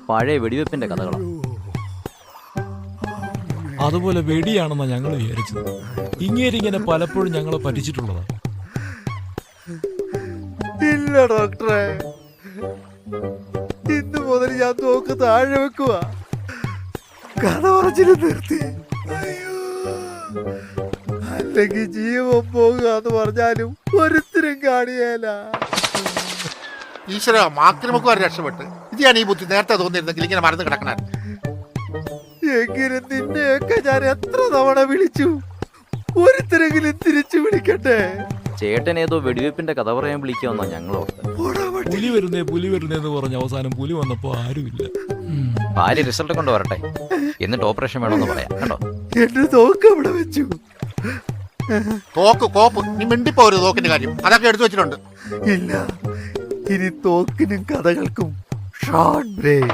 പഴയ വെടിവെപ്പിന്റെ കഥകളാണ്. അതുപോലെ വെടിയാണെന്നാ ഞങ്ങൾ വിചാരിച്ചത്. ഇങ്ങനെ പലപ്പോഴും ഞങ്ങളെ പറ്റിച്ചിട്ടുള്ളതാ. ഇല്ല ഡോക്ടറെ, ഇന്ന് മുതൽ ഞാൻ തോക്ക് താഴെ വെക്കുക. കഥ പറച്ചില് നിർത്തി. അല്ലെങ്കിൽ ജീവൻ പോകുക എന്ന് പറഞ്ഞാലും ഒരുത്തരും കാണിയേല. ഈശ്വര, ആക്രമക്കുമാർ രക്ഷപ്പെട്ട്. ഇതാണ് ഈ ബുദ്ധി നേരത്തെ തോന്നിയിരുന്നെങ്കിൽ ഇങ്ങനെ മറന്നു കിടക്കണ. എങ്കിലും നിന്നെയൊക്കെ ഞാൻ എത്ര തവണ വിളിച്ചു, ഒരുത്തരെങ്കിലും തിരിച്ചു വിളിക്കട്ടെ. ചേട്ടൻ ഏതോ വെടിവെപ്പിന്റെ കഥ പറയാൻ വിളിക്കാമെന്നാ ഞങ്ങളോട്. പുലി വരുന്നേന്ന് പറഞ്ഞ അവസാനം പുലി വന്നപ്പോ ആരുമില്ല. ഭാര്യ റിസൾട്ട് കൊണ്ട് വരട്ടെ, എന്നിട്ട് ഓപ്പറേഷൻ വേണമെന്ന് പറയാം കേട്ടോ. എന്റെ തോക്ക് അവിടെ വെച്ചു. തോക്ക് കോപ്പ്, നീ മിണ്ടിപ്പോ ഒരു തോക്കിന്റെ കാര്യം അതൊക്കെ എടുത്തു വെച്ചിട്ടുണ്ട്. ഇല്ല, ഇനി തോക്കിനും കഥകൾക്കും ഷോർട്ട് ബ്രേക്ക്.